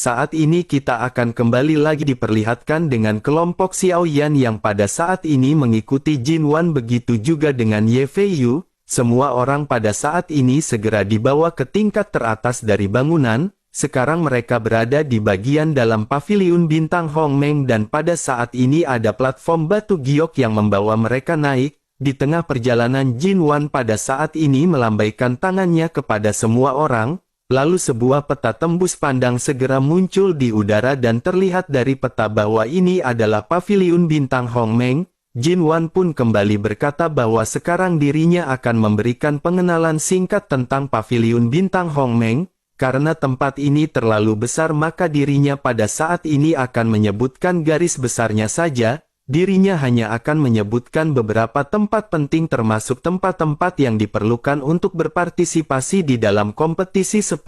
Saat ini kita akan kembali lagi diperlihatkan dengan kelompok Xiao Yan yang pada saat ini mengikuti Jin Wan, begitu juga dengan Ye Fei Yu. Semua orang pada saat ini segera dibawa ke tingkat teratas dari bangunan. Sekarang mereka berada di bagian dalam paviliun bintang Hongmeng dan pada saat ini ada platform batu giok yang membawa mereka naik. Di tengah perjalanan Jin Wan pada saat ini melambaikan tangannya kepada semua orang. Lalu sebuah peta tembus pandang segera muncul di udara dan terlihat dari peta bahwa ini adalah paviliun bintang Hongmeng. Jin Wan pun kembali berkata bahwa sekarang dirinya akan memberikan pengenalan singkat tentang paviliun bintang Hongmeng. Karena tempat ini terlalu besar maka dirinya pada saat ini akan menyebutkan garis besarnya saja. Dirinya hanya akan menyebutkan beberapa tempat penting termasuk tempat-tempat yang diperlukan untuk berpartisipasi di dalam kompetisi 10.000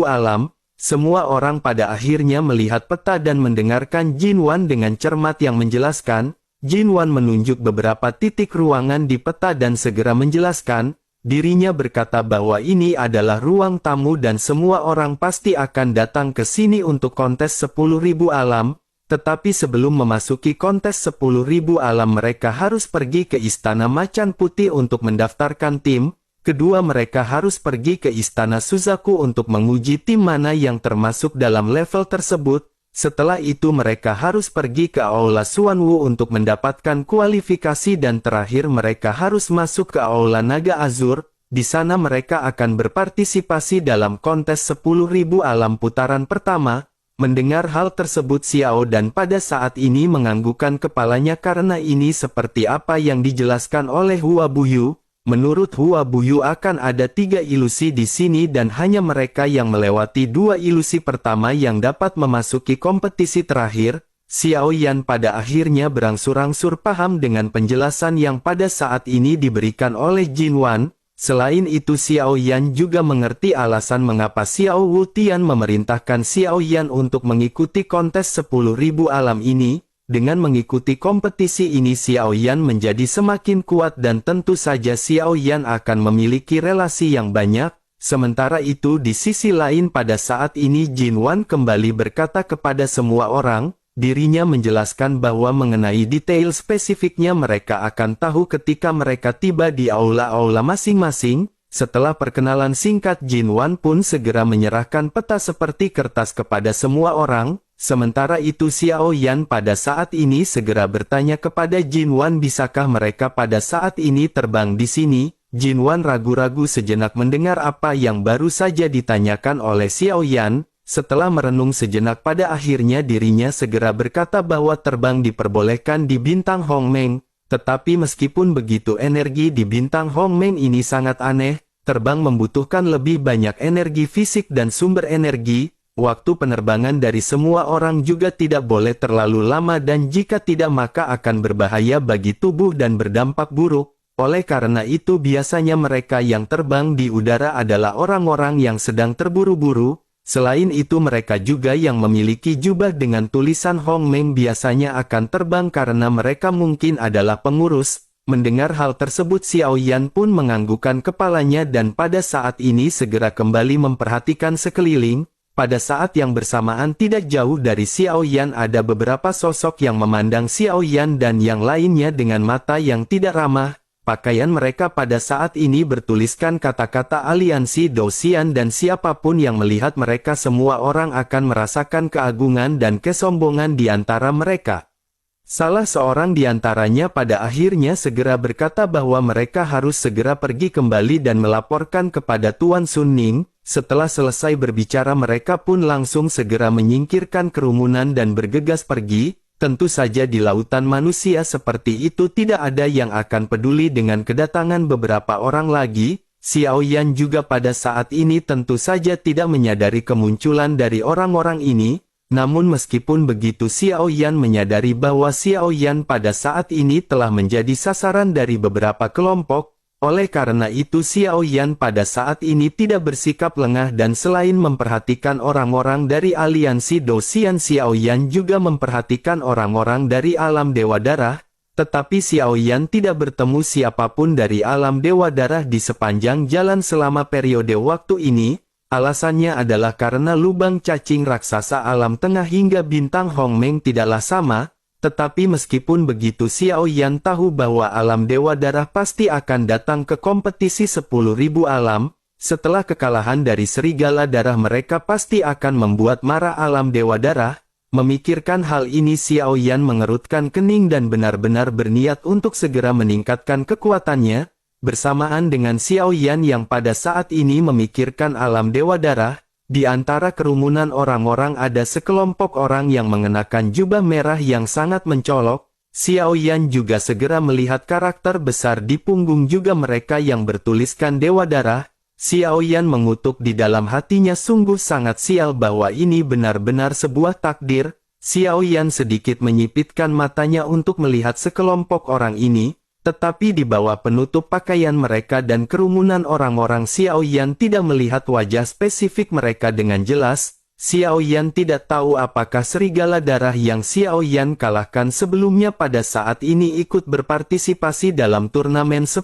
alam. Semua orang pada akhirnya melihat peta dan mendengarkan Jin Wan dengan cermat yang menjelaskan. Jin Wan menunjuk beberapa titik ruangan di peta dan segera menjelaskan. Dirinya berkata bahwa ini adalah ruang tamu dan semua orang pasti akan datang ke sini untuk kontes 10.000 alam. Tetapi sebelum memasuki kontes 10.000 alam mereka harus pergi ke Istana Macan Putih untuk mendaftarkan tim. Kedua mereka harus pergi ke Istana Suzaku untuk menguji tim mana yang termasuk dalam level tersebut. Setelah itu mereka harus pergi ke Aula Xuanwu untuk mendapatkan kualifikasi dan terakhir mereka harus masuk ke Aula Naga Azur. Di sana mereka akan berpartisipasi dalam kontes 10.000 alam putaran pertama. Mendengar hal tersebut Xiao dan pada saat ini menganggukkan kepalanya karena ini seperti apa yang dijelaskan oleh Hua Buyu. Menurut Hua Buyu akan ada 3 ilusi di sini dan hanya mereka yang melewati 2 ilusi pertama yang dapat memasuki kompetisi terakhir. Xiao Yan pada akhirnya berangsur-angsur paham dengan penjelasan yang pada saat ini diberikan oleh Jin Wan. Selain itu Xiao Yan juga mengerti alasan mengapa Xiao Wu Tian memerintahkan Xiao Yan untuk mengikuti kontes 10.000 alam ini. Dengan mengikuti kompetisi ini Xiao Yan menjadi semakin kuat dan tentu saja Xiao Yan akan memiliki relasi yang banyak. Sementara itu di sisi lain pada saat ini Jin Wan kembali berkata kepada semua orang. Dirinya menjelaskan bahwa mengenai detail spesifiknya mereka akan tahu ketika mereka tiba di aula-aula masing-masing. Setelah perkenalan singkat Jin Wan pun segera menyerahkan peta seperti kertas kepada semua orang. Sementara itu Xiao Yan pada saat ini segera bertanya kepada Jin Wan bisakah mereka pada saat ini terbang di sini. Jin Wan ragu-ragu sejenak mendengar apa yang baru saja ditanyakan oleh Xiao Yan. Setelah merenung sejenak pada akhirnya dirinya segera berkata bahwa terbang diperbolehkan di bintang Hongmeng. Tetapi meskipun begitu energi di bintang Hongmeng ini sangat aneh, terbang membutuhkan lebih banyak energi fisik dan sumber energi. Waktu penerbangan dari semua orang juga tidak boleh terlalu lama dan jika tidak maka akan berbahaya bagi tubuh dan berdampak buruk. Oleh karena itu biasanya mereka yang terbang di udara adalah orang-orang yang sedang terburu-buru. Selain itu mereka juga yang memiliki jubah dengan tulisan Hongmeng biasanya akan terbang karena mereka mungkin adalah pengurus. Mendengar hal tersebut Xiao Yan pun menganggukkan kepalanya dan pada saat ini segera kembali memperhatikan sekeliling. Pada saat yang bersamaan tidak jauh dari Xiao Yan ada beberapa sosok yang memandang Xiao Yan dan yang lainnya dengan mata yang tidak ramah. Pakaian mereka pada saat ini bertuliskan kata-kata aliansi Dosian dan siapapun yang melihat mereka semua orang akan merasakan keagungan dan kesombongan di antara mereka. Salah seorang di antaranya pada akhirnya segera berkata bahwa mereka harus segera pergi kembali dan melaporkan kepada Tuan Sun Ning. Setelah selesai berbicara mereka pun langsung segera menyingkirkan kerumunan dan bergegas pergi. Tentu saja di lautan manusia seperti itu tidak ada yang akan peduli dengan kedatangan beberapa orang lagi. Xiao Yan juga pada saat ini tentu saja tidak menyadari kemunculan dari orang-orang ini. Namun meskipun begitu Xiao Yan menyadari bahwa Xiao Yan pada saat ini telah menjadi sasaran dari beberapa kelompok. Oleh karena itu Xiao Yan pada saat ini tidak bersikap lengah dan selain memperhatikan orang-orang dari aliansi Dosian Xiao Yan juga memperhatikan orang-orang dari alam Dewa Darah. Tetapi Xiao Yan tidak bertemu siapapun dari alam Dewa Darah di sepanjang jalan selama periode waktu ini. Alasannya adalah karena lubang cacing raksasa alam tengah hingga bintang Hongmeng tidaklah sama, tetapi meskipun begitu Xiao Yan tahu bahwa alam Dewa Darah pasti akan datang ke kompetisi 10.000 alam. Setelah kekalahan dari Serigala Darah mereka pasti akan membuat marah alam Dewa Darah. Memikirkan hal ini Xiao Yan mengerutkan kening dan benar-benar berniat untuk segera meningkatkan kekuatannya. Bersamaan dengan Xiao Yan yang pada saat ini memikirkan alam Dewa Darah, di antara kerumunan orang-orang ada sekelompok orang yang mengenakan jubah merah yang sangat mencolok. Xiao Yan juga segera melihat karakter besar di punggung juga mereka yang bertuliskan Dewa Darah. Xiao Yan mengutuk di dalam hatinya, sungguh sangat sial bahwa ini benar-benar sebuah takdir. Xiao Yan sedikit menyipitkan matanya untuk melihat sekelompok orang ini, tetapi di bawah penutup pakaian mereka dan kerumunan orang-orang Xiao Yan tidak melihat wajah spesifik mereka dengan jelas. Xiao Yan tidak tahu apakah Serigala Darah yang Xiao Yan kalahkan sebelumnya pada saat ini ikut berpartisipasi dalam turnamen 10.000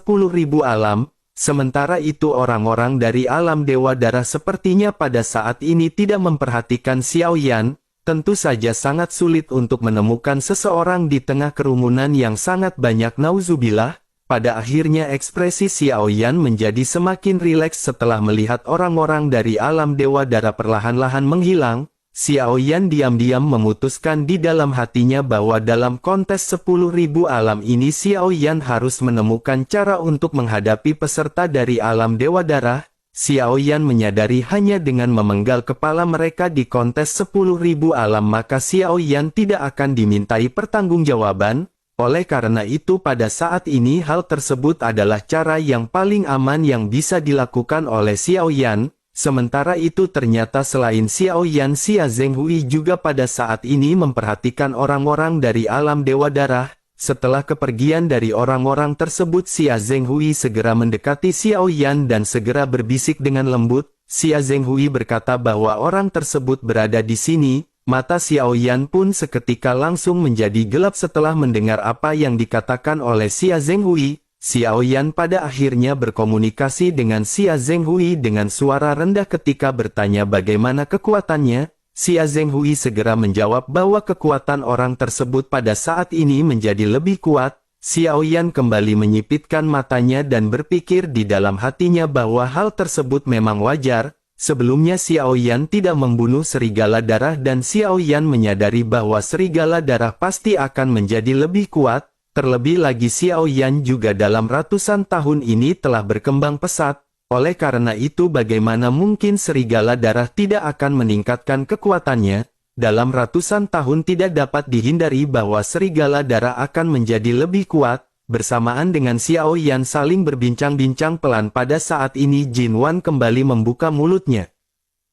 alam. Sementara itu orang-orang dari alam Dewa Darah sepertinya pada saat ini tidak memperhatikan Xiao Yan. Tentu saja sangat sulit untuk menemukan seseorang di tengah kerumunan yang sangat banyak. Nauzubillah. Pada akhirnya ekspresi Xiao Yan menjadi semakin rileks setelah melihat orang-orang dari alam Dewa Darah perlahan-lahan menghilang. Xiao Yan diam-diam memutuskan di dalam hatinya bahwa dalam kontes 10.000 alam ini Xiao Yan harus menemukan cara untuk menghadapi peserta dari alam Dewa Darah. Xiao Yan menyadari hanya dengan memenggal kepala mereka di kontes 10.000 alam maka Xiao Yan tidak akan dimintai pertanggungjawaban. Oleh karena itu pada saat ini hal tersebut adalah cara yang paling aman yang bisa dilakukan oleh Xiao Yan. Sementara itu ternyata selain Xiao Yan, Xia Zhenghui juga pada saat ini memperhatikan orang-orang dari alam Dewa Darah. Setelah kepergian dari orang-orang tersebut Xia Zhenghui segera mendekati Xiao Yan dan segera berbisik dengan lembut. Xia Zhenghui berkata bahwa orang tersebut berada di sini. Mata Xiao Yan pun seketika langsung menjadi gelap setelah mendengar apa yang dikatakan oleh Xia Zhenghui. Xiao Yan pada akhirnya berkomunikasi dengan Xia Zhenghui dengan suara rendah ketika bertanya bagaimana kekuatannya. Xia Zhenghui segera menjawab bahwa kekuatan orang tersebut pada saat ini menjadi lebih kuat. Xiao Yan kembali menyipitkan matanya dan berpikir di dalam hatinya bahwa hal tersebut memang wajar. Sebelumnya Xiao Yan tidak membunuh Serigala Darah dan Xiao Yan menyadari bahwa Serigala Darah pasti akan menjadi lebih kuat. Terlebih lagi Xiao Yan juga dalam ratusan tahun ini telah berkembang pesat. Oleh karena itu bagaimana mungkin Serigala Darah tidak akan meningkatkan kekuatannya? Dalam ratusan tahun tidak dapat dihindari bahwa Serigala Darah akan menjadi lebih kuat. Bersamaan dengan Xiao Yan saling berbincang-bincang pelan pada saat ini Jin Wan kembali membuka mulutnya.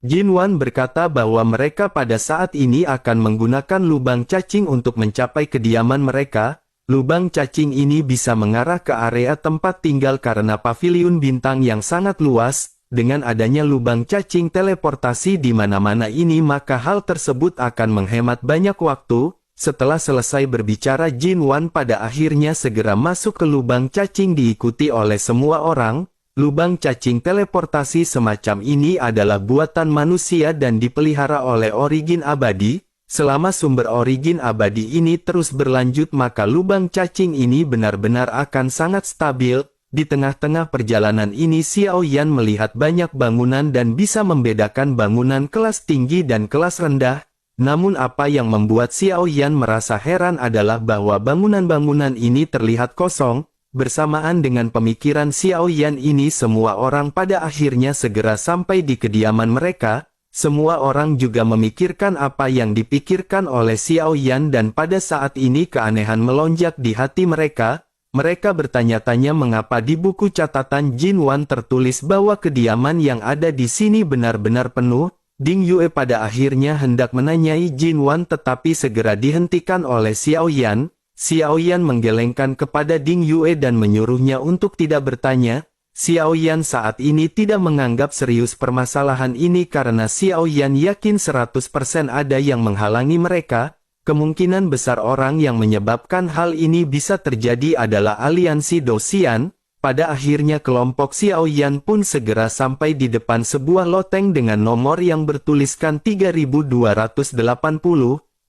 Jin Wan berkata bahwa mereka pada saat ini akan menggunakan lubang cacing untuk mencapai kediaman mereka. Lubang cacing ini bisa mengarah ke area tempat tinggal karena paviliun bintang yang sangat luas. Dengan adanya lubang cacing teleportasi di mana-mana ini maka hal tersebut akan menghemat banyak waktu. Setelah selesai berbicara Jin Wan pada akhirnya segera masuk ke lubang cacing diikuti oleh semua orang. Lubang cacing teleportasi semacam ini adalah buatan manusia dan dipelihara oleh Origin Abadi. Selama sumber Origin Abadi ini terus berlanjut maka lubang cacing ini benar-benar akan sangat stabil. Di tengah-tengah perjalanan ini Xiao Yan melihat banyak bangunan dan bisa membedakan bangunan kelas tinggi dan kelas rendah. Namun apa yang membuat Xiao Yan merasa heran adalah bahwa bangunan-bangunan ini terlihat kosong. Bersamaan dengan pemikiran Xiao Yan ini semua orang pada akhirnya segera sampai di kediaman mereka. Semua orang juga memikirkan apa yang dipikirkan oleh Xiao Yan dan pada saat ini keanehan melonjak di hati mereka. Mereka bertanya-tanya mengapa di buku catatan Jin Wan tertulis bahwa kediaman yang ada di sini benar-benar penuh. Ding Yue pada akhirnya hendak menanyai Jin Wan tetapi segera dihentikan oleh Xiao Yan. Xiao Yan menggelengkan kepada Ding Yue dan menyuruhnya untuk tidak bertanya. Xiao Yan saat ini tidak menganggap serius permasalahan ini karena Xiao Yan yakin 100% ada yang menghalangi mereka. Kemungkinan besar orang yang menyebabkan hal ini bisa terjadi adalah aliansi Dou Xian. Pada akhirnya kelompok Xiao Yan pun segera sampai di depan sebuah loteng dengan nomor yang bertuliskan 3280.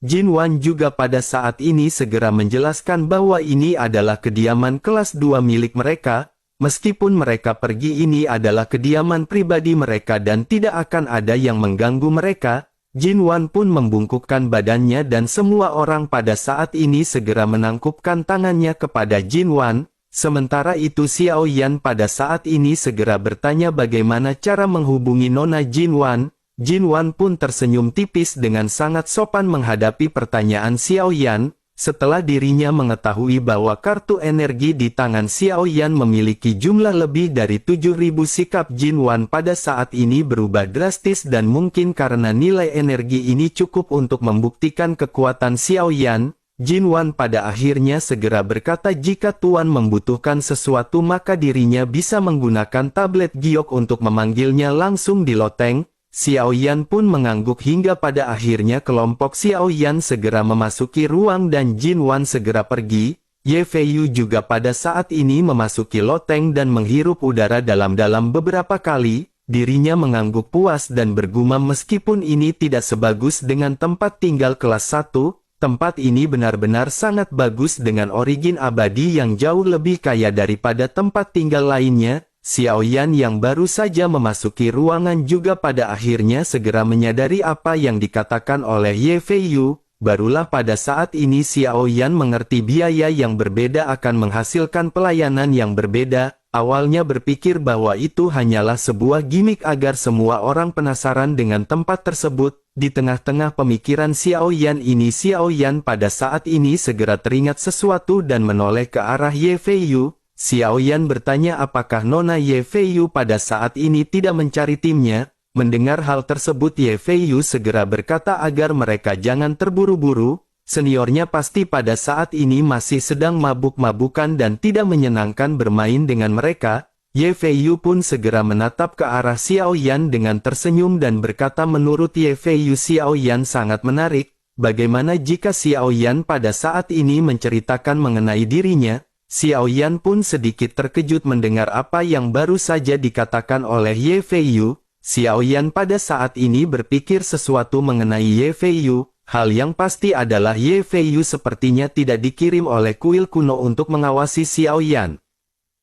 Jin Wan juga pada saat ini segera menjelaskan bahwa ini adalah kediaman kelas 2 milik mereka. Meskipun mereka pergi, ini adalah kediaman pribadi mereka dan tidak akan ada yang mengganggu mereka. Jin Wan pun membungkukkan badannya dan semua orang pada saat ini segera menangkupkan tangannya kepada Jin Wan. Sementara itu Xiao Yan pada saat ini segera bertanya bagaimana cara menghubungi Nona Jin Wan. Jin Wan pun tersenyum tipis dengan sangat sopan menghadapi pertanyaan Xiao Yan. Setelah dirinya mengetahui bahwa kartu energi di tangan Xiao Yan memiliki jumlah lebih dari 7.000, sikap Jin Wan pada saat ini berubah drastis dan mungkin karena nilai energi ini cukup untuk membuktikan kekuatan Xiao Yan. Jin Wan pada akhirnya segera berkata jika Tuan membutuhkan sesuatu maka dirinya bisa menggunakan tablet giok untuk memanggilnya langsung di loteng. Xiao Yan pun mengangguk hingga pada akhirnya kelompok Xiao Yan segera memasuki ruang dan Jin Wan segera pergi. Ye Feiyu juga pada saat ini memasuki loteng dan menghirup udara dalam-dalam beberapa kali. Dirinya mengangguk puas dan bergumam meskipun ini tidak sebagus dengan tempat tinggal kelas 1. Tempat ini benar-benar sangat bagus dengan origin abadi yang jauh lebih kaya daripada tempat tinggal lainnya. Xiao Yan yang baru saja memasuki ruangan juga pada akhirnya segera menyadari apa yang dikatakan oleh Ye Feiyu. Barulah pada saat ini Xiao Yan mengerti biaya yang berbeda akan menghasilkan pelayanan yang berbeda. Awalnya berpikir bahwa itu hanyalah sebuah gimmick agar semua orang penasaran dengan tempat tersebut. Di tengah-tengah pemikiran Xiao Yan ini, Xiao Yan pada saat ini segera teringat sesuatu dan menoleh ke arah Ye Feiyu. Xiao Yan bertanya apakah Nona Ye Feiyu pada saat ini tidak mencari timnya. Mendengar hal tersebut Ye Feiyu segera berkata agar mereka jangan terburu-buru. Seniornya pasti pada saat ini masih sedang mabuk-mabukan dan tidak menyenangkan bermain dengan mereka. Ye Feiyu pun segera menatap ke arah Xiao Yan dengan tersenyum dan berkata menurut Ye Feiyu Xiao Yan sangat menarik. Bagaimana jika Xiao Yan pada saat ini menceritakan mengenai dirinya? Xiao Yan pun sedikit terkejut mendengar apa yang baru saja dikatakan oleh Ye Feiyu. Xiao Yan pada saat ini berpikir sesuatu mengenai Ye Feiyu. Hal yang pasti adalah Ye Feiyu sepertinya tidak dikirim oleh kuil kuno untuk mengawasi Xiao Yan.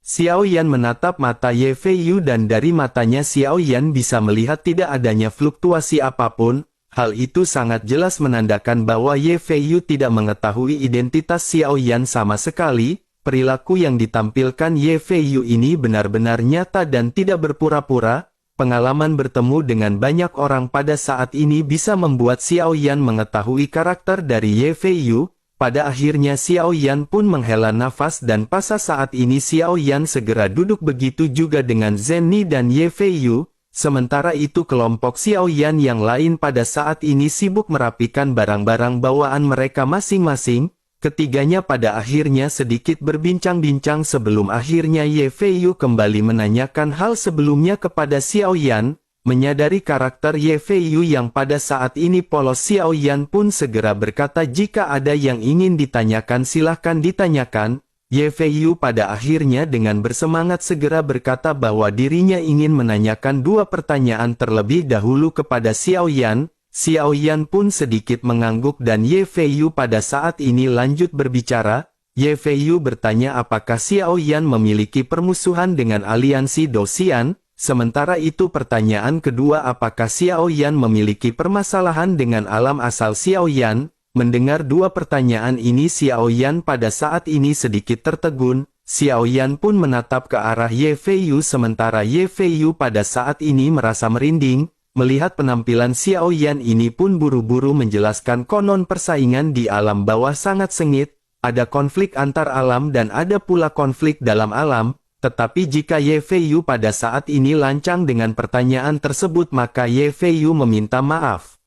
Xiao Yan menatap mata Ye Feiyu dan dari matanya Xiao Yan bisa melihat tidak adanya fluktuasi apapun. Hal itu sangat jelas menandakan bahwa Ye Feiyu tidak mengetahui identitas Xiao Yan sama sekali. Perilaku yang ditampilkan Ye Feiyu ini benar-benar nyata dan tidak berpura-pura. Pengalaman bertemu dengan banyak orang pada saat ini bisa membuat Xiao Yan mengetahui karakter dari Ye Feiyu. Pada akhirnya Xiao Yan pun menghela nafas dan pas saat ini Xiao Yan segera duduk, begitu juga dengan Zenni dan Ye Feiyu. Sementara itu kelompok Xiao Yan yang lain pada saat ini sibuk merapikan barang-barang bawaan mereka masing-masing. Ketiganya pada akhirnya sedikit berbincang-bincang sebelum akhirnya Ye Feiyu kembali menanyakan hal sebelumnya kepada Xiao Yan. Menyadari karakter Ye Feiyu yang pada saat ini polos, Xiao Yan pun segera berkata jika ada yang ingin ditanyakan silahkan ditanyakan. Ye Feiyu pada akhirnya dengan bersemangat segera berkata bahwa dirinya ingin menanyakan dua pertanyaan terlebih dahulu kepada Xiao Yan. Xiao Yan pun sedikit mengangguk dan Ye Feiyu pada saat ini lanjut berbicara. Ye Feiyu bertanya apakah Xiao Yan memiliki permusuhan dengan aliansi Dosian. Sementara itu pertanyaan kedua apakah Xiao Yan memiliki permasalahan dengan alam asal Xiao Yan. Mendengar dua pertanyaan ini Xiao Yan pada saat ini sedikit tertegun. Xiao Yan pun menatap ke arah Ye Feiyu sementara Ye Feiyu pada saat ini merasa merinding. Melihat penampilan Xiao Yan ini pun buru-buru menjelaskan konon persaingan di alam bawah sangat sengit. Ada konflik antar alam dan ada pula konflik dalam alam. Tetapi jika Ye Feiyu pada saat ini lancang dengan pertanyaan tersebut maka Ye Feiyu meminta maaf.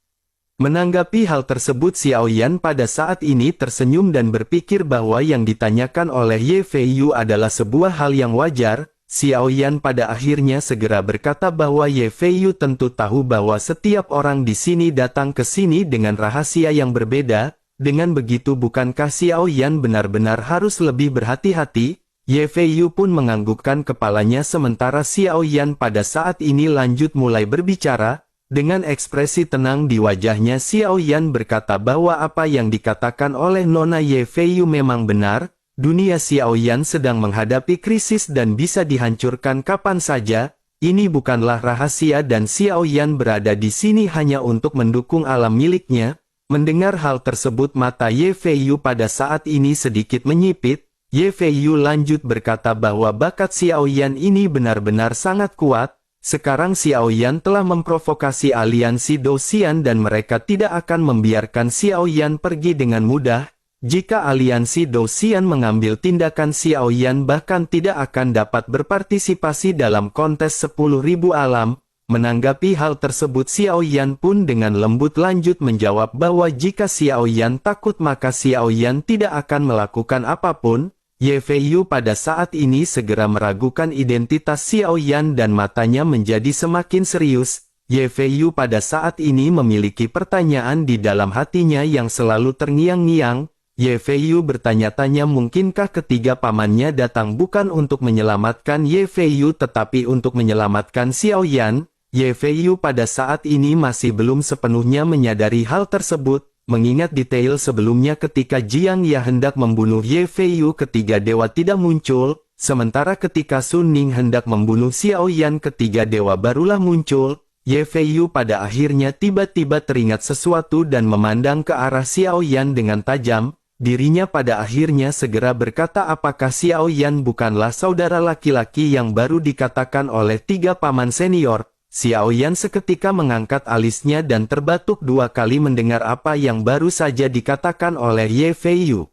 Menanggapi hal tersebut Xiao Yan pada saat ini tersenyum dan berpikir bahwa yang ditanyakan oleh Ye Feiyu adalah sebuah hal yang wajar. Xiao Yan pada akhirnya segera berkata bahwa Ye Feiyu tentu tahu bahwa setiap orang di sini datang ke sini dengan rahasia yang berbeda. Dengan begitu bukankah Xiao Yan benar-benar harus lebih berhati-hati? Ye Feiyu pun menganggukkan kepalanya sementara Xiao Yan pada saat ini lanjut mulai berbicara. Dengan ekspresi tenang di wajahnya Xiao Yan berkata bahwa apa yang dikatakan oleh Nona Ye Feiyu memang benar. Dunia Xiao Yan sedang menghadapi krisis dan bisa dihancurkan kapan saja. Ini bukanlah rahasia dan Xiao Yan berada di sini hanya untuk mendukung alam miliknya. Mendengar hal tersebut mata Ye Feiyu pada saat ini sedikit menyipit. Ye Feiyu lanjut berkata bahwa bakat Xiao Yan ini benar-benar sangat kuat. Sekarang Xiao Yan telah memprovokasi aliansi Dou Xian dan mereka tidak akan membiarkan Xiao Yan pergi dengan mudah. Jika aliansi Dou Xian mengambil tindakan, Xiao Yan bahkan tidak akan dapat berpartisipasi dalam kontes 10.000 alam. Menanggapi hal tersebut Xiao Yan pun dengan lembut lanjut menjawab bahwa jika Xiao Yan takut maka Xiao Yan tidak akan melakukan apapun. Ye Feiyu pada saat ini segera meragukan identitas Xiao Yan dan matanya menjadi semakin serius. Ye Feiyu pada saat ini memiliki pertanyaan di dalam hatinya yang selalu terngiang-ngiang. Ye Feiyu bertanya-tanya mungkinkah ketiga pamannya datang bukan untuk menyelamatkan Ye Feiyu tetapi untuk menyelamatkan Xiao Yan. Ye Feiyu pada saat ini masih belum sepenuhnya menyadari hal tersebut. Mengingat detail sebelumnya ketika Jiang Ya hendak membunuh Ye Feiyu ketiga dewa tidak muncul, sementara ketika Sun Ning hendak membunuh Xiao Yan ketiga dewa barulah muncul. Ye Feiyu pada akhirnya tiba-tiba teringat sesuatu dan memandang ke arah Xiao Yan dengan tajam. Dirinya pada akhirnya segera berkata apakah Xiao Yan bukanlah saudara laki-laki yang baru dikatakan oleh tiga paman senior. Xiao Yan seketika mengangkat alisnya dan terbatuk dua kali mendengar apa yang baru saja dikatakan oleh Ye Feiyu.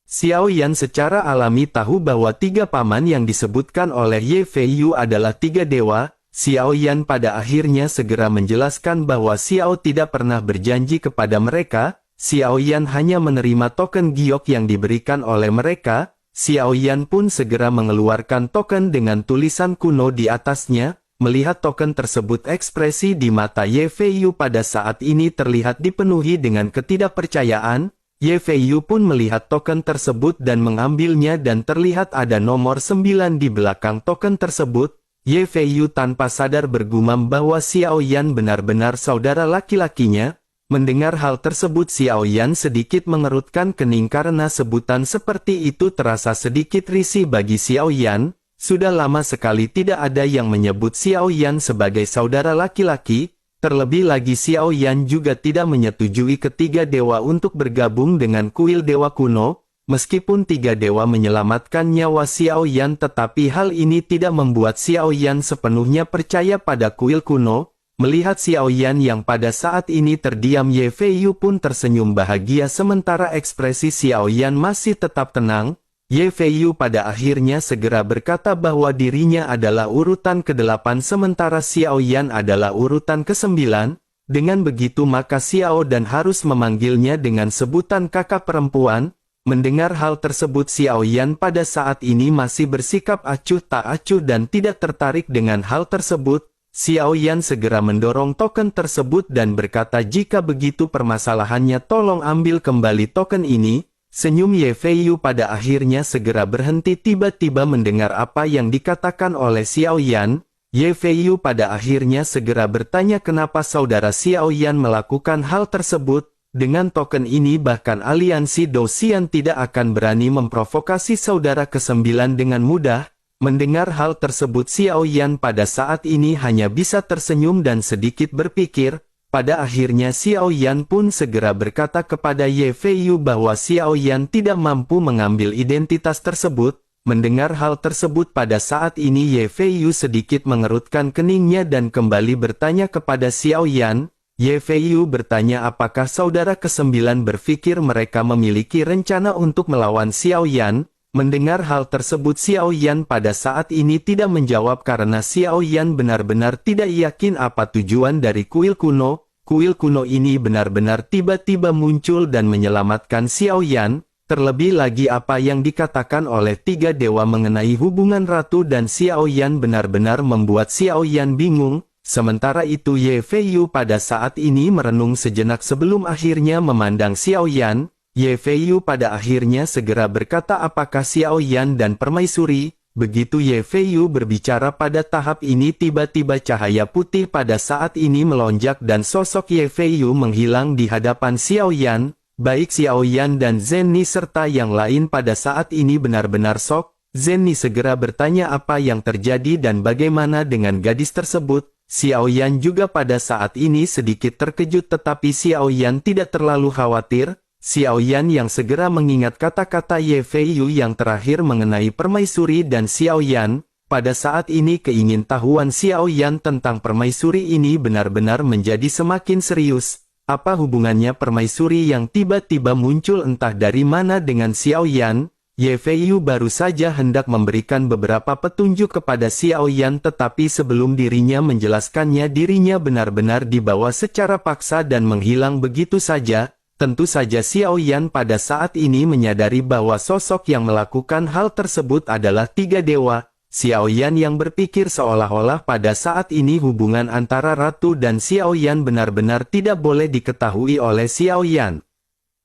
Xiao Yan secara alami tahu bahwa tiga paman yang disebutkan oleh Ye Feiyu adalah tiga dewa. Xiao Yan pada akhirnya segera menjelaskan bahwa Xiao tidak pernah berjanji kepada mereka. Xiao Yan hanya menerima token giok yang diberikan oleh mereka. Xiao Yan pun segera mengeluarkan token dengan tulisan kuno di atasnya. Melihat token tersebut ekspresi di mata Ye Feiyu pada saat ini terlihat dipenuhi dengan ketidakpercayaan. Ye Feiyu pun melihat token tersebut dan mengambilnya dan terlihat ada nomor 9 di belakang token tersebut. Ye Feiyu tanpa sadar bergumam bahwa Xiao Yan benar-benar saudara laki-lakinya. Mendengar hal tersebut Xiao Yan sedikit mengerutkan kening karena sebutan seperti itu terasa sedikit risih bagi Xiao Yan. Sudah lama sekali tidak ada yang menyebut Xiao Yan sebagai saudara laki-laki, terlebih lagi Xiao Yan juga tidak menyetujui ketiga dewa untuk bergabung dengan kuil dewa kuno. Meskipun tiga dewa menyelamatkan nyawa Xiao Yan tetapi hal ini tidak membuat Xiao Yan sepenuhnya percaya pada kuil kuno. Melihat Xiao Yan yang pada saat ini terdiam Ye Feiyu pun tersenyum bahagia sementara ekspresi Xiao Yan masih tetap tenang. Ye Feiyu pada akhirnya segera berkata bahwa dirinya adalah urutan ke-8 sementara Xiao Yan adalah urutan ke-9. Dengan begitu maka Xiao dan harus memanggilnya dengan sebutan kakak perempuan. Mendengar hal tersebut Xiao Yan pada saat ini masih bersikap acuh tak acuh dan tidak tertarik dengan hal tersebut. Xiao Yan segera mendorong token tersebut dan berkata jika begitu permasalahannya tolong ambil kembali token ini. Senyum Ye Feiyu pada akhirnya segera berhenti tiba-tiba mendengar apa yang dikatakan oleh Xiao Yan. Ye Feiyu pada akhirnya segera bertanya kenapa saudara Xiao Yan melakukan hal tersebut. Dengan token ini bahkan aliansi Dou Xian tidak akan berani memprovokasi saudara ke-9 dengan mudah. Mendengar hal tersebut Xiao Yan pada saat ini hanya bisa tersenyum dan sedikit berpikir. Pada akhirnya Xiao Yan pun segera berkata kepada Ye Feiyu bahwa Xiao Yan tidak mampu mengambil identitas tersebut. Mendengar hal tersebut pada saat ini Ye Feiyu sedikit mengerutkan keningnya dan kembali bertanya kepada Xiao Yan. Ye Feiyu bertanya apakah saudara ke-9 berpikir mereka memiliki rencana untuk melawan Xiao Yan. Mendengar hal tersebut Xiao Yan pada saat ini tidak menjawab karena Xiao Yan benar-benar tidak yakin apa tujuan dari kuil kuno. Kuil kuno ini benar-benar tiba-tiba muncul dan menyelamatkan Xiao Yan. Terlebih lagi apa yang dikatakan oleh tiga dewa mengenai hubungan ratu dan Xiao Yan benar-benar membuat Xiao Yan bingung. Sementara itu Ye Feiyu pada saat ini merenung sejenak sebelum akhirnya memandang Xiao Yan. Ye Feiyu pada akhirnya segera berkata apakah Xiao Yan dan Permaisuri. Begitu Ye Feiyu berbicara pada tahap ini tiba-tiba cahaya putih pada saat ini melonjak dan sosok Ye Feiyu menghilang di hadapan Xiao Yan. Baik Xiao Yan dan Zenni serta yang lain pada saat ini benar-benar shock. Zenni segera bertanya apa yang terjadi dan bagaimana dengan gadis tersebut. Xiao Yan juga pada saat ini sedikit terkejut tetapi Xiao Yan tidak terlalu khawatir. Xiao Yan yang segera mengingat kata-kata Ye Feiyu yang terakhir mengenai Permaisuri dan Xiao Yan. Pada saat ini keingintahuan Xiao Yan tentang Permaisuri ini benar-benar menjadi semakin serius. Apa hubungannya Permaisuri yang tiba-tiba muncul entah dari mana dengan Xiao Yan? Ye Feiyu baru saja hendak memberikan beberapa petunjuk kepada Xiao Yan tetapi sebelum dirinya menjelaskannya dirinya benar-benar dibawa secara paksa dan menghilang begitu saja. Tentu saja Xiao Yan pada saat ini menyadari bahwa sosok yang melakukan hal tersebut adalah tiga dewa. Xiao Yan yang berpikir seolah-olah pada saat ini hubungan antara Ratu dan Xiao Yan benar-benar tidak boleh diketahui oleh Xiao Yan.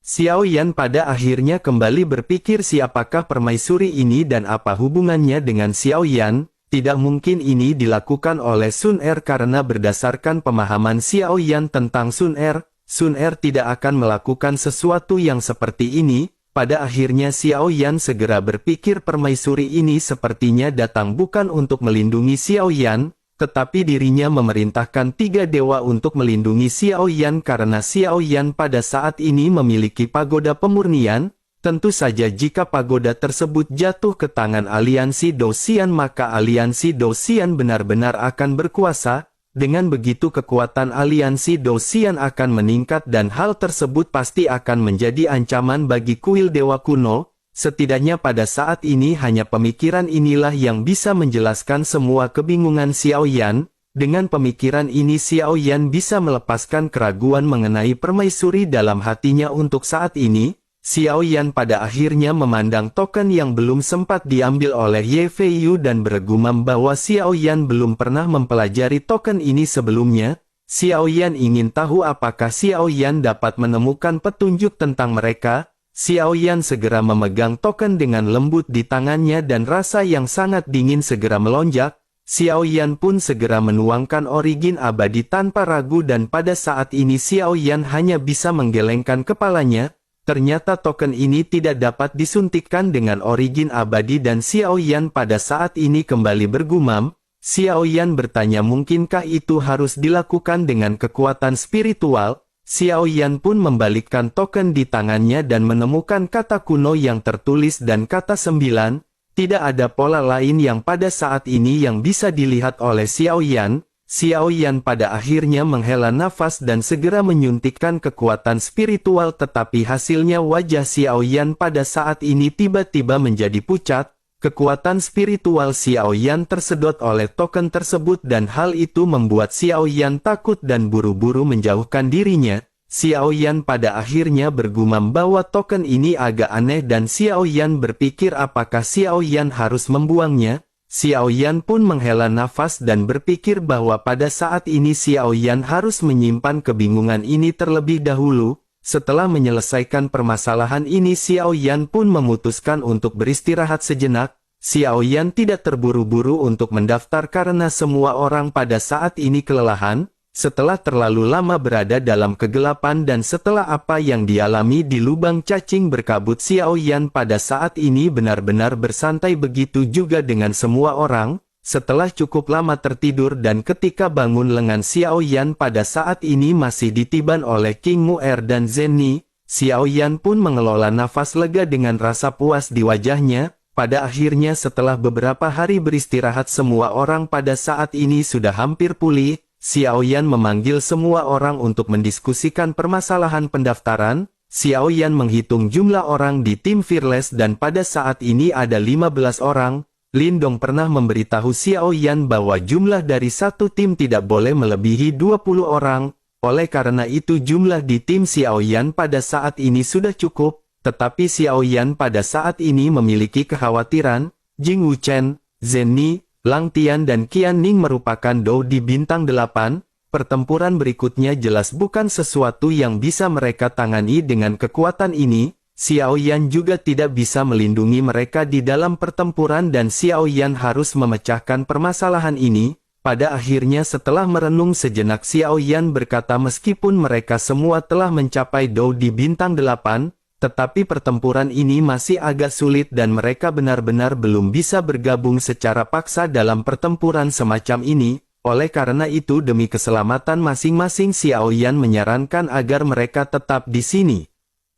Xiao Yan pada akhirnya kembali berpikir siapakah Permaisuri ini dan apa hubungannya dengan Xiao Yan. Tidak mungkin ini dilakukan oleh Sun Er karena berdasarkan pemahaman Xiao Yan tentang Sun Er tidak akan melakukan sesuatu yang seperti ini. Pada akhirnya Xiao Yan segera berpikir Permaisuri ini sepertinya datang bukan untuk melindungi Xiao Yan, tetapi dirinya memerintahkan tiga dewa untuk melindungi Xiao Yan karena Xiao Yan pada saat ini memiliki pagoda pemurnian. Tentu saja jika pagoda tersebut jatuh ke tangan aliansi Dou-Xian maka aliansi Dou-Xian benar-benar akan berkuasa. Dengan begitu kekuatan aliansi Dou-Xian akan meningkat dan hal tersebut pasti akan menjadi ancaman bagi kuil dewa kuno. Setidaknya pada saat ini hanya pemikiran inilah yang bisa menjelaskan semua kebingungan Xiao Yan. Dengan pemikiran ini Xiao Yan bisa melepaskan keraguan mengenai Permaisuri dalam hatinya untuk saat ini. Xiao Yan pada akhirnya memandang token yang belum sempat diambil oleh Ye Feiyu dan bergumam bahwa Xiao Yan belum pernah mempelajari token ini sebelumnya. Xiao Yan ingin tahu apakah Xiao Yan dapat menemukan petunjuk tentang mereka. Xiao Yan segera memegang token dengan lembut di tangannya dan rasa yang sangat dingin segera melonjak. Xiao Yan pun segera menuangkan origin abadi tanpa ragu dan pada saat ini Xiao Yan hanya bisa menggelengkan kepalanya. Ternyata token ini tidak dapat disuntikkan dengan origin abadi dan Xiao Yan pada saat ini kembali bergumam. Xiao Yan bertanya mungkinkah itu harus dilakukan dengan kekuatan spiritual? Xiao Yan pun membalikkan token di tangannya dan menemukan kata kuno yang tertulis dan kata 9. Tidak ada pola lain yang pada saat ini yang bisa dilihat oleh Xiao Yan. Xiao Yan pada akhirnya menghela nafas dan segera menyuntikkan kekuatan spiritual tetapi hasilnya wajah Xiao Yan pada saat ini tiba-tiba menjadi pucat. Kekuatan spiritual Xiao Yan tersedot oleh token tersebut dan hal itu membuat Xiao Yan takut dan buru-buru menjauhkan dirinya. Xiao Yan pada akhirnya bergumam bahwa token ini agak aneh dan Xiao Yan berpikir apakah Xiao Yan harus membuangnya. Xiao Yan pun menghela nafas dan berpikir bahwa pada saat ini Xiao Yan harus menyimpan kebingungan ini terlebih dahulu. Setelah menyelesaikan permasalahan ini Xiao Yan pun memutuskan untuk beristirahat sejenak. Xiao Yan tidak terburu-buru untuk mendaftar karena semua orang pada saat ini kelelahan. Setelah terlalu lama berada dalam kegelapan dan setelah apa yang dialami di lubang cacing berkabut Xiao Yan pada saat ini benar-benar bersantai begitu juga dengan semua orang. Setelah cukup lama tertidur dan ketika bangun lengan Xiao Yan pada saat ini masih ditiban oleh King Mu'er dan Zenni. Xiao Yan pun mengelola nafas lega dengan rasa puas di wajahnya. Pada akhirnya setelah beberapa hari beristirahat semua orang pada saat ini sudah hampir pulih. Xiao Yan memanggil semua orang untuk mendiskusikan permasalahan pendaftaran. Xiao Yan menghitung jumlah orang di tim Fearless dan pada saat ini ada 15 orang. Lin Dong pernah memberitahu Xiao Yan bahwa jumlah dari satu tim tidak boleh melebihi 20 orang. Oleh karena itu jumlah di tim Xiao Yan pada saat ini sudah cukup. Tetapi Xiao Yan pada saat ini memiliki kekhawatiran. Jing Wuchen, Zenni, Lang Tian dan Qian Ning merupakan Dou di bintang 8. pertempuran berikutnya jelas bukan sesuatu yang bisa mereka tangani dengan kekuatan ini. Xiao Yan juga tidak bisa melindungi mereka di dalam pertempuran dan Xiao Yan harus memecahkan permasalahan ini. Pada akhirnya setelah merenung sejenak Xiao Yan berkata meskipun mereka semua telah mencapai Dou di bintang 8, tetapi pertempuran ini masih agak sulit dan mereka benar-benar belum bisa bergabung secara paksa dalam pertempuran semacam ini. Oleh karena itu demi keselamatan masing-masing Xiao Yan menyarankan agar mereka tetap di sini.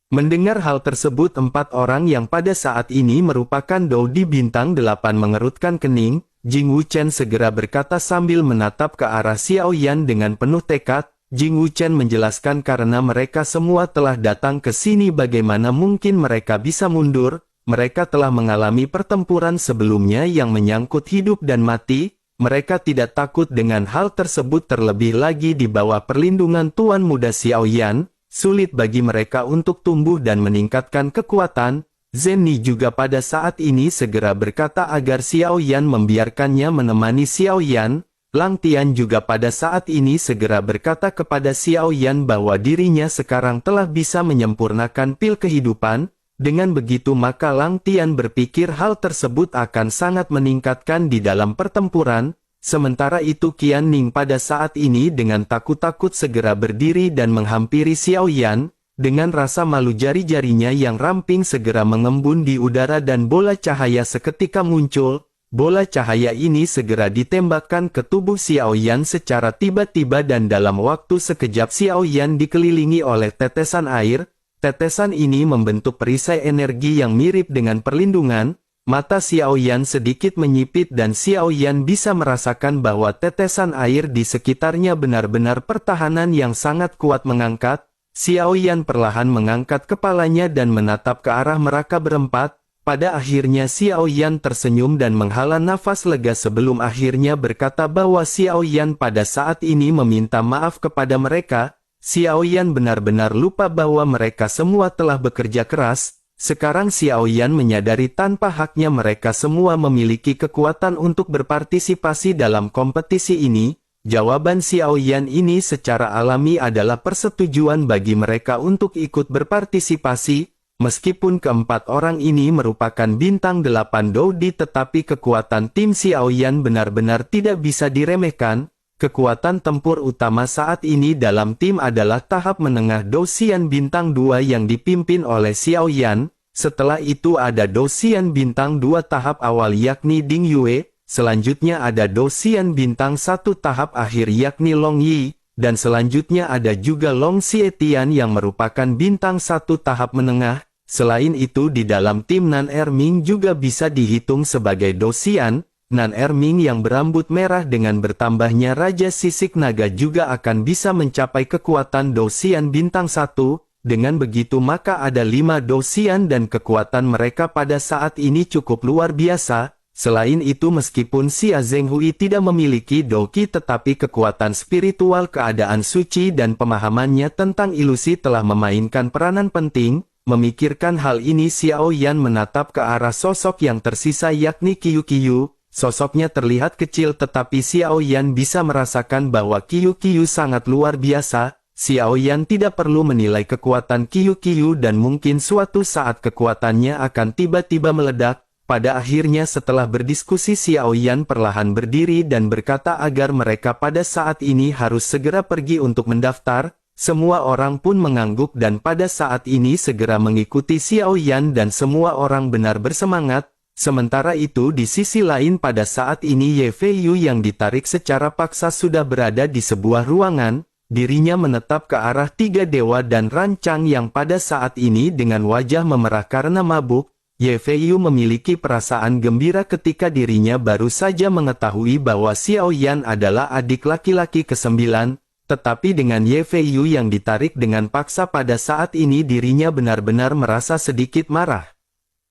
Mendengar hal tersebut 4 orang yang pada saat ini merupakan Dou di bintang 8 mengerutkan kening. Jing Wuchen segera berkata sambil menatap ke arah Xiao Yan dengan penuh tekad. Jing Wuchen menjelaskan karena mereka semua telah datang ke sini bagaimana mungkin mereka bisa mundur. Mereka telah mengalami pertempuran sebelumnya yang menyangkut hidup dan mati. Mereka tidak takut dengan hal tersebut terlebih lagi di bawah perlindungan Tuan Muda Xiao Yan. Sulit bagi mereka untuk tumbuh dan meningkatkan kekuatan. Zenni juga pada saat ini segera berkata agar Xiao Yan membiarkannya menemani Xiao Yan. Lang Tian juga pada saat ini segera berkata kepada Xiao Yan bahwa dirinya sekarang telah bisa menyempurnakan pil kehidupan. Dengan begitu maka Lang Tian berpikir hal tersebut akan sangat meningkatkan di dalam pertempuran. Sementara itu Qian Ning pada saat ini dengan takut-takut segera berdiri dan menghampiri Xiao Yan. Dengan rasa malu jari-jarinya yang ramping segera mengembun di udara dan bola cahaya seketika muncul. Bola cahaya ini segera ditembakkan ke tubuh Xiao Yan secara tiba-tiba dan dalam waktu sekejap Xiao Yan dikelilingi oleh tetesan air. Tetesan ini membentuk perisai energi yang mirip dengan perlindungan. Mata Xiao Yan sedikit menyipit dan Xiao Yan bisa merasakan bahwa tetesan air di sekitarnya benar-benar pertahanan yang sangat kuat mengangkat. Xiao Yan perlahan mengangkat kepalanya dan menatap ke arah mereka berempat. Pada akhirnya Xiao Yan tersenyum dan menghela nafas lega sebelum akhirnya berkata bahwa Xiao Yan pada saat ini meminta maaf kepada mereka. Xiao Yan benar-benar lupa bahwa mereka semua telah bekerja keras. Sekarang Xiao Yan menyadari tanpa haknya mereka semua memiliki kekuatan untuk berpartisipasi dalam kompetisi ini. Jawaban Xiao Yan ini secara alami adalah persetujuan bagi mereka untuk ikut berpartisipasi. Meskipun keempat orang ini merupakan bintang 8 Doudi tetapi kekuatan tim Xiao Yan benar-benar tidak bisa diremehkan. Kekuatan tempur utama saat ini dalam tim adalah tahap menengah Dosian bintang 2 yang dipimpin oleh Xiao Yan. Setelah itu ada Dosian bintang 2 tahap awal yakni Ding Yue. Selanjutnya ada Dosian bintang 1 tahap akhir yakni Long Yi. Dan selanjutnya ada juga Long Xietian yang merupakan bintang 1 tahap menengah. Selain itu di dalam tim Nan Erming juga bisa dihitung sebagai Dosian. Nan Erming yang berambut merah dengan bertambahnya Raja Sisik Naga juga akan bisa mencapai kekuatan Dosian bintang 1. Dengan begitu maka ada 5 Dosian dan kekuatan mereka pada saat ini cukup luar biasa. Selain itu meskipun Xia Zhenghui tidak memiliki Doqi tetapi kekuatan spiritual keadaan suci dan pemahamannya tentang ilusi telah memainkan peranan penting. Memikirkan hal ini Xiao Yan menatap ke arah sosok yang tersisa yakni Qiu Qiu. Sosoknya terlihat kecil tetapi Xiao Yan bisa merasakan bahwa Qiu Qiu sangat luar biasa. Xiao Yan tidak perlu menilai kekuatan Qiu Qiu dan mungkin suatu saat kekuatannya akan tiba-tiba meledak. Pada akhirnya setelah berdiskusi Xiao Yan perlahan berdiri dan berkata agar mereka pada saat ini harus segera pergi untuk mendaftar. Semua orang pun mengangguk dan pada saat ini segera mengikuti Xiao Yan dan semua orang benar bersemangat. Sementara itu di sisi lain pada saat ini Ye Fei Yu yang ditarik secara paksa sudah berada di sebuah ruangan. Dirinya menetap ke arah 3 dewa dan rancang yang pada saat ini dengan wajah memerah karena mabuk. Ye Fei Yu memiliki perasaan gembira ketika dirinya baru saja mengetahui bahwa Xiao Yan adalah adik laki-laki ke-9. Tetapi dengan Ye Fei Yu yang ditarik dengan paksa pada saat ini dirinya benar-benar merasa sedikit marah.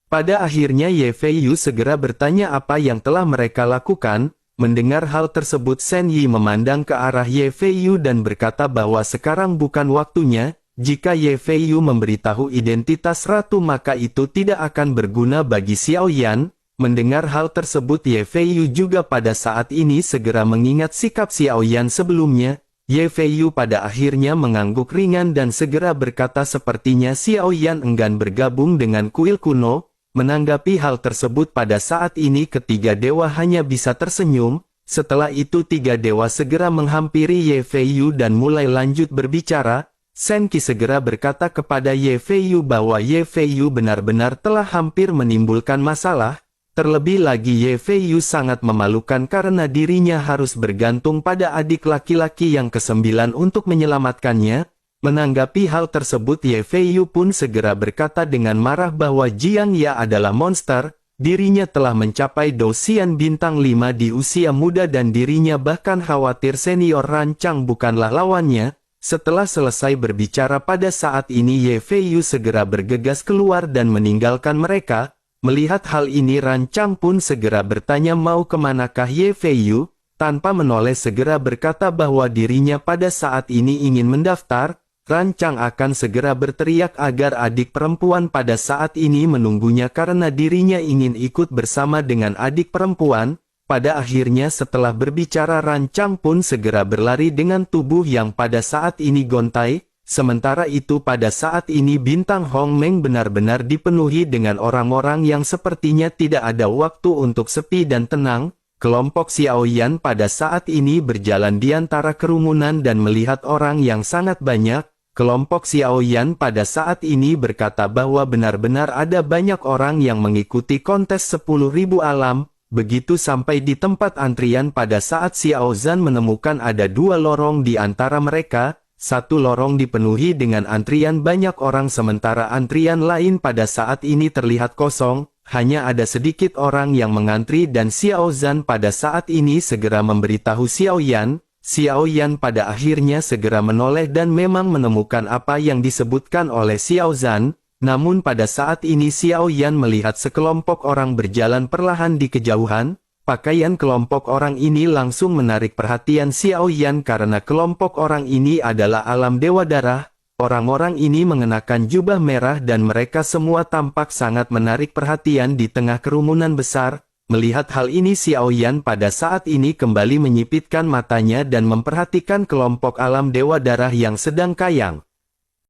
Pada akhirnya Ye Fei Yu segera bertanya apa yang telah mereka lakukan. Mendengar hal tersebut Shen Yi memandang ke arah Ye Fei Yu dan berkata bahwa sekarang bukan waktunya. Jika Ye Fei Yu memberitahu identitas ratu maka itu tidak akan berguna bagi Xiao Yan. Mendengar hal tersebut Ye Fei Yu juga pada saat ini segera mengingat sikap Xiao Yan sebelumnya. Ye Feiyu pada akhirnya mengangguk ringan dan segera berkata sepertinya Xiao Yan enggan bergabung dengan kuil kuno. Menanggapi hal tersebut pada saat ini ketiga dewa hanya bisa tersenyum. Setelah itu tiga dewa segera menghampiri Ye Feiyu dan mulai lanjut berbicara. Shen Qi segera berkata kepada Ye Feiyu bahwa Ye Feiyu benar-benar telah hampir menimbulkan masalah. Terlebih lagi Ye Feiyu sangat memalukan karena dirinya harus bergantung pada adik laki-laki yang ke-9 untuk menyelamatkannya. Menanggapi hal tersebut Ye Feiyu pun segera berkata dengan marah bahwa Jiang Ya adalah monster. Dirinya telah mencapai dosian bintang 5 di usia muda dan dirinya bahkan khawatir senior Rancang bukanlah lawannya. Setelah selesai berbicara pada saat ini Ye Feiyu segera bergegas keluar dan meninggalkan mereka. Melihat hal ini Rancang pun segera bertanya mau kemanakah Ye Feiyu, tanpa menoleh segera berkata bahwa dirinya pada saat ini ingin mendaftar. Rancang akan segera berteriak agar adik perempuan pada saat ini menunggunya karena dirinya ingin ikut bersama dengan adik perempuan. Pada akhirnya setelah berbicara Rancang pun segera berlari dengan tubuh yang pada saat ini gontai. Sementara itu pada saat ini bintang Hongmeng benar-benar dipenuhi dengan orang-orang yang sepertinya tidak ada waktu untuk sepi dan tenang. Kelompok Xiao Yan pada saat ini berjalan di antara kerumunan dan melihat orang yang sangat banyak. Kelompok Xiao Yan pada saat ini berkata bahwa benar-benar ada banyak orang yang mengikuti kontes 10.000 alam. Begitu sampai di tempat antrian pada saat Xiao Zhan menemukan ada dua lorong di antara mereka. Satu lorong dipenuhi dengan antrian banyak orang sementara antrian lain pada saat ini terlihat kosong, hanya ada sedikit orang yang mengantri dan Xiao Zhan pada saat ini segera memberitahu Xiao Yan. Xiao Yan pada akhirnya segera menoleh dan memang menemukan apa yang disebutkan oleh Xiao Zhan. Namun pada saat ini Xiao Yan melihat sekelompok orang berjalan perlahan di kejauhan. Pakaian kelompok orang ini langsung menarik perhatian Xiao Yan karena kelompok orang ini adalah alam dewa darah. Orang-orang ini mengenakan jubah merah dan mereka semua tampak sangat menarik perhatian di tengah kerumunan besar. Melihat hal ini Xiao Yan pada saat ini kembali menyipitkan matanya dan memperhatikan kelompok alam dewa darah yang sedang kayang.